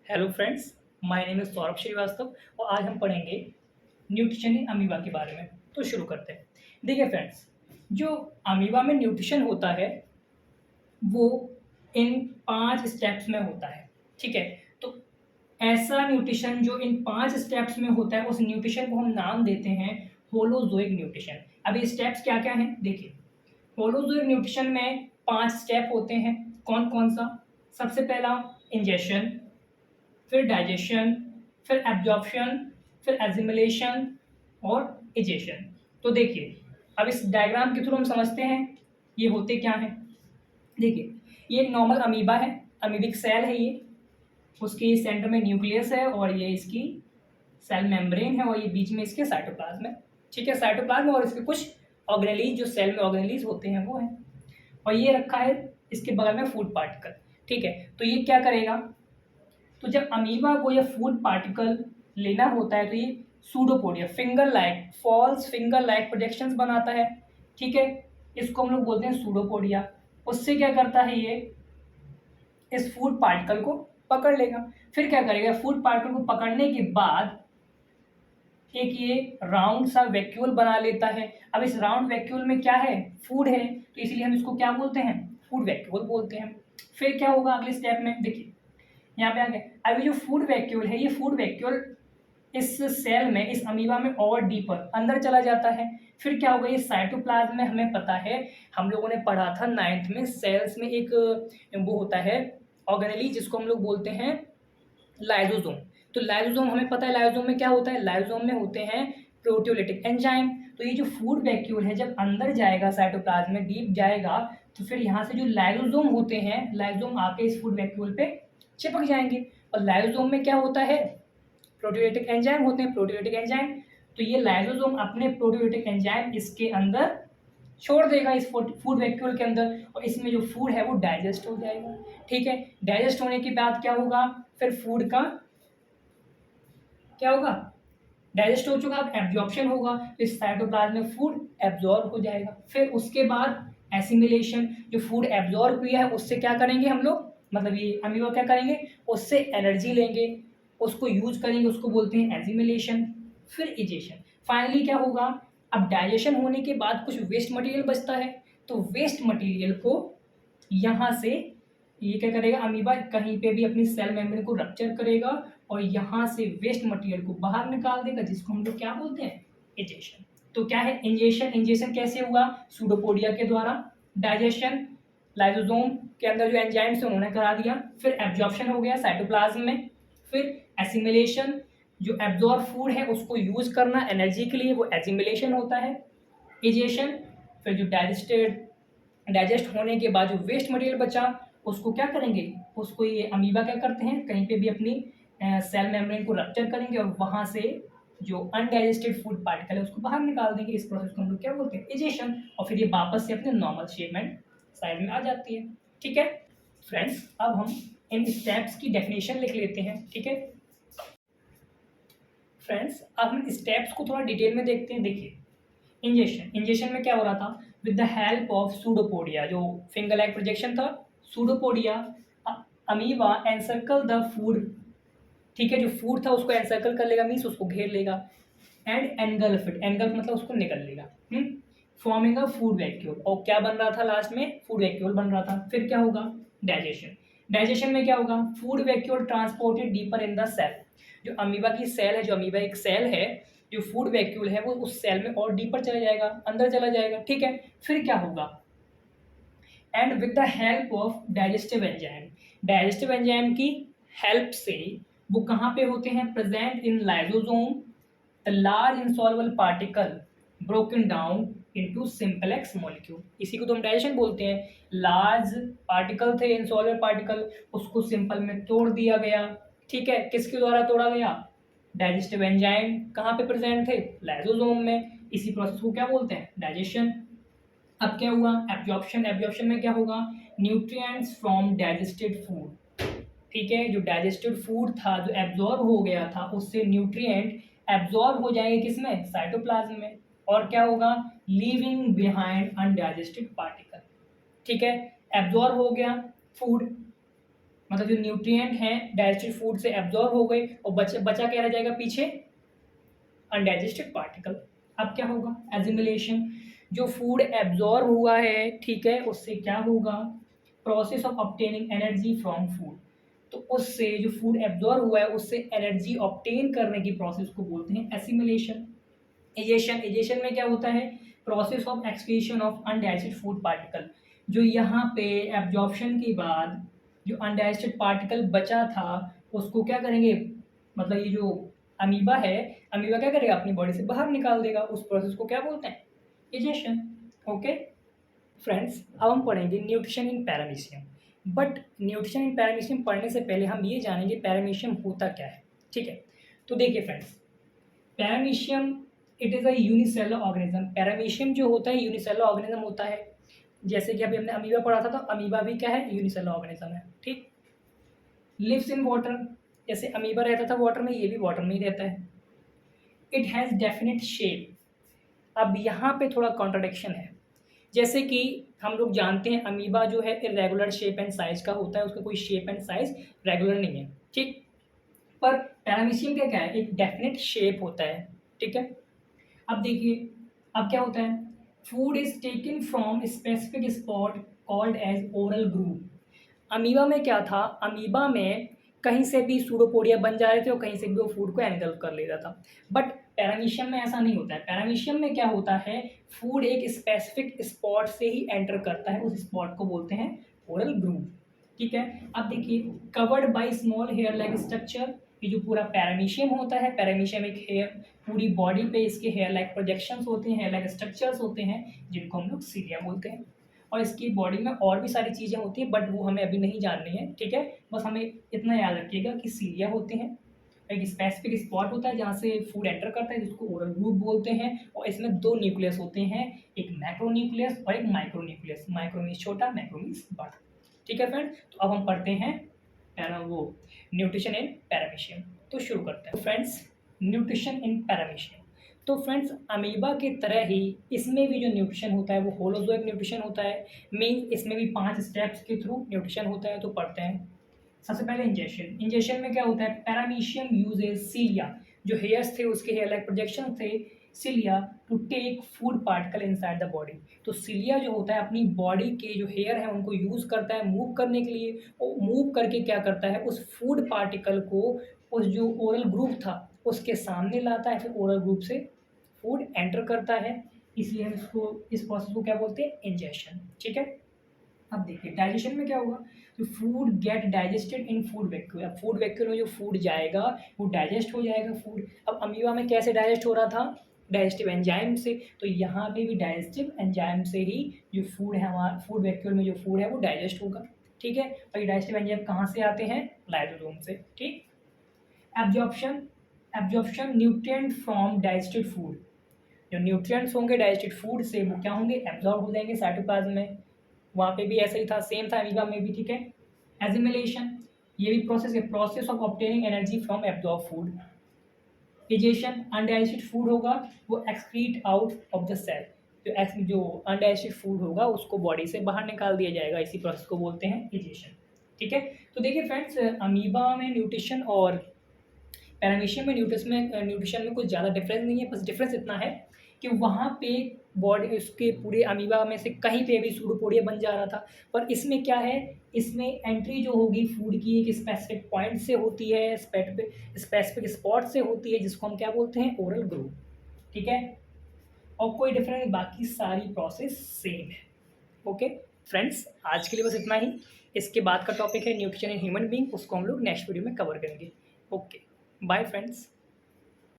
Hello friends, my name is Saurabh Srivastava और आज हम पढ़ेंगे न्यूट्रिशन इन अमीबा के बारे में। तो शुरू करते हैं। देखिए फ्रेंड्स, जो अमीबा में न्यूट्रिशन होता है वो इन 5 स्टेप्स में होता है। ठीक है? तो ऐसा न्यूट्रिशन जो इन 5 स्टेप्स में होता है उस न्यूट्रिशन को हम नाम देते हैं होलोज़ोइक न्यूट्रिशन। अब ये स्टेप्स क्या-क्या हैं? देखिए, होलोज़ोइक न्यूट्रिशन में 5 स्टेप होते हैं। कौन-कौन सा? सबसे पहला इंजेशन, फिर डाइजेशन, फिर एब्जॉर्प्शन, फिर एसिमिलेशन और इजेशन। तो देखिए, अब इस डायग्राम के थ्रू हम समझते हैं ये होते क्या हैं। देखिए, ये नॉर्मल अमीबा है, अमीबिक सेल है ये, उसके सेंटर में न्यूक्लियस है और ये इसकी सेल मेम्ब्रेन है और ये बीच में इसके साइटोप्लाज्म है। ठीक है, साइटोप्लाज्म और इसके कुछ ऑर्गेनेलीज जो सेल में ऑर्गेनेलीज होते हैं वो हैं और ये रखा है इसके बगल में फूड पार्टिकल। ठीक है, तो ये क्या करेगा, तो जब अमीबा को यह फूड पार्टिकल लेना होता है तो ये pseudopodia finger like false finger like projections बनाता है। ठीक है, इसको हम लोग बोलते हैं सूडोपोडिया। उससे क्या करता है, ये इस फूड पार्टिकल को पकड़ लेगा। फिर क्या करेगा, फूड पार्टिकल को पकड़ने के बाद एक ये राउंड सा वैक्यूल बना लेता है। अब इस राउंड वैक्यूल में क्या है, फूड है, तो इसलिए हम इसको क्या बोलते हैं, फूड वैक्यूल बोलते हैं। फिर क्या होगा अगले स्टेप में, देखिए यहाँ पे आ गए। अब ये जो फूड वैक्यूल है, ये फूड वैक्यूल इस सेल में, इस अमीबा में और डीपर अंदर चला जाता है। फिर क्या होगा, ये साइटोप्लाज्म में हमें पता है, हम लोगों ने पढ़ा था 9th में, सेल्स में एक वो होता है ऑर्गेनेली जिसको हम लोग बोलते हैं लाइसोसोम। तो लाइसोसोम हमें पता है, लाइसोसोम में क्या होता है, लाइसोसोम में होते हैं प्रोटियोलिटिक एंजाइम। तो ये जो फूड वैक्यूल है जब अंदर जाएगा साइटोप्लाज्म में, डीप जाएगा, तो फिर यहाँ से जो लाइसोसोम होते हैं, लाइसोसोम आके इस फूड वैक्यूल पे चिपक जाएंगे। और लाइसोसोम में क्या होता है, प्रोटियोलिटिक एंजाइम होते हैं, प्रोटियोलिटिक एंजाइम। तो ये लाइसोसोम अपने प्रोटियोलिटिक एंजाइम इसके अंदर छोड़ देगा, इस फूड वैक्यूल के अंदर, और इसमें जो फूड है वो डाइजेस्ट हो जाएगा। ठीक है, डाइजेस्ट होने के बाद क्या होगा, फिर फूड का क्या होगा, डाइजेस्ट हो चुका, अब एब्जॉर्प्शन होगा, तो इस साइटोप्लाज्म में फूड एब्जॉर्ब हो जाएगा। फिर उसके बाद एसिमिलेशन, जो फूड एब्जॉर्ब किया है उससे क्या करेंगे हम लोग, मतलब ये अमीबा क्या करेंगे, उससे एनर्जी लेंगे, उसको यूज करेंगे, उसको बोलते हैं एसिमिलेशन। फिर इजेशन। फाइनली क्या होगा, अब डाइजेशन होने के बाद कुछ वेस्ट मटेरियल बचता है, तो वेस्ट मटेरियल को यहाँ से ये क्या करेगा, अमीबा कहीं पे भी अपनी सेल मेम्ब्रेन को रप्चर करेगा और यहाँ से वेस्ट मटेरियल को बाहर निकाल देगा, जिसको हम लोग क्या बोलते हैं, इजेशन। तो क्या है इंजेशन, इंजेशन कैसे हुआ, सूडोपोडिया के द्वारा। डाइजेशन, लाइसोसोम के अंदर जो एंजाइम्स है उन्होंने करा दिया। फिर एब्जॉर्प्शन हो गया साइटोप्लाज्म में। फिर एसिमिलेशन, जो एब्जॉर्ब फूड है उसको यूज करना एनर्जी के लिए, वो एसिमिलेशन होता है। इजेशन, फिर जो डाइजेस्ट होने के बाद जो वेस्ट मटेरियल बचा उसको क्या करेंगे, उसको ये अमीबा क्या करते हैं, कहीं पे भी अपनी सेल मेम्ब्रेन को रप्चर करेंगे और वहाँ से जो अनडाइजेस्टेड फूड पार्टिकल है उसको बाहर निकाल देंगे। इस प्रोसेस को हम लोग क्या बोलते हैं, इजेशन। और फिर ये वापस से अपने नॉर्मल शेप में साइड में आ जाती है। ठीक है फ्रेंड्स, अब हम इन स्टेप्स की डेफिनेशन लिख लेते हैं। ठीक है फ्रेंड्स, अब हम स्टेप्स को थोड़ा डिटेल में देखते हैं। देखिए, इंजेशन, इंजेशन में क्या हो रहा था, with the help of pseudopodia, जो फिंगर लाइक प्रोजेक्शन था, pseudopodia amoeba encircle the food. ठीक है, जो फूड था उसको एनसर्कल कर लेगा, मीन्स उसको घेर लेगा। एंड एनगल्फ इट, एनगल्फ मतलब उसको निकल लेगा, फॉर्मिंग अ फूड वैक्यूल। और क्या बन रहा था लास्ट में, फूड वैक्यूल बन रहा था। फिर क्या होगा, डाइजेशन, डाइजेशन में क्या होगा, food vacuole transported deeper in the cell. जो अमीबा की सेल है, जो अमीबा एक सेल है, जो फूड वैक्यूल है वो उस सेल में और डीपर चला जाएगा, अंदर चला जाएगा। ठीक है, फिर क्या होगा, and with the help of digestive enzyme, digestive enzyme की हेल्प से वो कहाँ पे होते हैं, present in lysosome, the large insoluble particle broken down into simplex molecule. इसी को तो हम डाइजेशन बोलते हैं। लार्ज पार्टिकल थे, इनसॉल्युबल पार्टिकल, उसको सिंपल में तोड़ दिया गया। ठीक है, किसके द्वारा तोड़ा गया, डाइजेस्टिव एंजाइम कहाँ पे प्रेजेंट थे, लाइसोसोम में। इसी प्रोसेस को क्या बोलते हैं, डाइजेशन। अब क्या हुआ, एब्जॉर्प्शन, एब्जॉर्प्शन में क्या होगा, न्यूट्रिएंट्स फ्रॉम डाइजेस्टेड फूड। ठीक है, जो डाइजेस्टेड फूड था, जो एब्जॉर्ब हो गया था, उससे न्यूट्रिएंट एब्जॉर्ब हो जाएंगे किसमें, साइटोप्लाज्म में। और क्या होगा, लीविंग बिहाइंड अनडाइजेस्टेड पार्टिकल। ठीक है, एब्जॉर्ब हो गया फूड, मतलब जो न्यूट्रिएंट हैं डाइजेस्टेड फूड से एब्जॉर्ब हो गए और बचा क्या रह जाएगा पीछे, अनडाइजेस्टेड पार्टिकल। अब क्या होगा, एजिमिलेशन, जो फूड एब्जॉर्ब हुआ है, ठीक है, उससे क्या होगा, process of obtaining energy from food, तो उससे जो फूड एब्जॉर्ब हुआ है उससे एनर्जी ऑब्टेन करने की प्रोसेस को बोलते हैं एसिमिलेशन। एजेशन, एजेशन में क्या होता है, process of excretion of undigested food particle, जो यहाँ पे एब्जॉर्प्शन के बाद जो अनडाइजेस्टेड पार्टिकल बचा था उसको क्या करेंगे, मतलब ये जो अमीबा है, अमीबा क्या करेगा, अपनी बॉडी से बाहर निकाल देगा, उस प्रोसेस को क्या बोलते हैं, एजेशन। ओके फ्रेंड्स, अब हम पढ़ेंगे nutrition in paramecium. But nutrition in paramecium पढ़ने से पहले हम ये जानेंगे पैरामीशियम होता क्या है, ठीक है। तो देखिए friends, paramecium it is a unicellular organism. Paramecium जो होता है यूनिसेलुलर ऑर्गेनिज्म होता है, जैसे कि अभी हमने अमीबा पढ़ा था, तो अमीबा भी क्या है, यूनिसेलुलर ऑर्गेनिज्म है, ठीक। लिव्स इन वाटर, जैसे अमीबा रहता था वाटर में, ये भी वाटर में ही रहता है। इट हैज़ डेफिनेट शेप, अब यहाँ पे थोड़ा कॉन्ट्रडिक्शन है, जैसे कि हम लोग जानते हैं अमीबा जो है इरेगुलर शेप एंड साइज का होता है, उसका कोई शेप एंड साइज रेगुलर नहीं है, ठीक। पर पैरामीशियम का क्या है, एक डेफिनेट शेप होता है, ठीक है। अब देखिए, अब क्या होता है, food is taken from specific spot called as oral groove. Amoeba में क्या था, अमीबा में कहीं से भी सूडोपोडिया बन जा रहे थे और कहीं से भी वो फूड को एनगल्फ कर ले रहा था। बट पैरामीशियम में ऐसा नहीं होता है। पैरामीशियम में क्या होता है, फूड एक स्पेसिफिक स्पॉट से ही एंटर करता है, उस स्पॉट को बोलते हैं ओरल ग्रूव, ठीक है। अब देखिए, covered by small hair like structure, ये जो पूरा पैरामीशियम होता है, पैरामीशियम एक हेयर, पूरी बॉडी पे इसके हेयर लाइक प्रोजेक्शंस होते हैं, हेयर लाइक स्ट्रक्चर्स होते हैं, जिनको हम लोग सीलिया बोलते हैं। और इसकी बॉडी में और भी सारी चीज़ें होती हैं, बट वो हमें अभी नहीं जाननी है, ठीक है। बस हमें इतना याद रखिएगा कि सीलिया होते हैं, एक स्पेसिफिक स्पॉट होता है जहाँ से फूड एंटर करता है, जिसको ओरल ग्रूव बोलते हैं, और इसमें दो न्यूक्लियस होते हैं, एक मैक्रो न्यूक्लियस और एक माइक्रो न्यूक्लियस। माइक्रो मीन्स छोटा, मैक्रो मीन्स बड़ा, ठीक है फ्रेंड। तो अब हम पढ़ते हैं वो न्यूट्रिशन इन पैरामीशियम, तो शुरू करते हैं फ्रेंड्स, न्यूट्रिशन इन पैरामीशियम। तो फ्रेंड्स, अमीबा की तरह ही इसमें भी जो न्यूट्रिशन होता है वो होलोजोइक न्यूट्रिशन होता है, मीन इसमें भी 5 स्टेप्स के थ्रू न्यूट्रिशन होता है। तो पढ़ते हैं, सबसे पहले इंजेशन। इंजेशन में क्या होता है, पैरामीशियम यूजेज सीलिया, जो हेयर्स थे उसके हेयर लाइक प्रोजेक्शन थे, cilia to take food particle inside the body. तो सीलिया जो होता है अपनी बॉडी के जो हेयर है उनको यूज़ करता है मूव करने के लिए, और मूव करके क्या करता है, उस फूड पार्टिकल को उस जो ओरल ग्रूव था उसके सामने लाता है, फिर ओरल ग्रूव से फूड एंटर करता है, इसलिए हम इसको, इस प्रोसेस को क्या बोलते हैं, इंजेशन, ठीक है। अब देखिए डाइजेशन में क्या होगा, तो फूड गेट डाइजेस्टेड इन फूड वैक्यूल। अब फूड वैक्यूल में जो फूड जाएगा वो डाइजेस्ट हो जाएगा फूड। अब अमीबा में कैसे डाइजेस्ट हो रहा था, डाइजेस्टिव एंजाइम से, तो यहाँ पे भी डाइजेस्टिव एंजाइम से ही जो फूड है हमारा, फूड वैक्यूल में जो फूड है वो डाइजेस्ट होगा, ठीक है। और ये डाइजेस्टिव एंजाइम कहाँ से आते हैं, लाइसोसोम से, ठीक। Absorption, absorption nutrient from digested food, जो न्यूट्रिएंट्स होंगे डाइजेस्टेड फूड से वो क्या होंगे, एब्जॉर्ब हो जाएंगे साइटोप्लाज्म में। वहाँ पे भी ऐसा ही था, सेम था अमीबा में भी, ठीक है। एजिमिलेशन, ये भी प्रोसेस है, process of obtaining energy from absorb food. Digestion, undigested food होगा वो excrete out of the cell, जो अनडाइजेस्टेड फूड होगा उसको बॉडी से बाहर निकाल दिया जाएगा, इसी प्रोसेस को बोलते हैं डिजेशन, ठीक है। तो देखिए फ्रेंड्स, अमीबा में न्यूट्रिशन और पैरामीशियम में न्यूट्रिशन में कुछ ज़्यादा डिफरेंस नहीं है, बस डिफरेंस इतना है कि वहाँ पे बॉडी उसके पूरे अमीबा में से कहीं पे भी सूडोपोडिया बन जा रहा था, पर इसमें क्या है, इसमें एंट्री जो होगी फूड की एक स्पेसिफिक पॉइंट से होती है, स्पेसिफिक स्पॉट से होती है, जिसको हम क्या बोलते हैं, ओरल ग्रूव, ठीक है। और कोई डिफरेंस नहीं, बाकी सारी प्रोसेस सेम है। ओके फ्रेंड्स, आज के लिए बस इतना ही। इसके बाद का टॉपिक है न्यूट्रिशन इन ह्यूमन बीइंग, उसको हम लोग नेक्स्ट वीडियो में कवर करेंगे। Okay bye friends.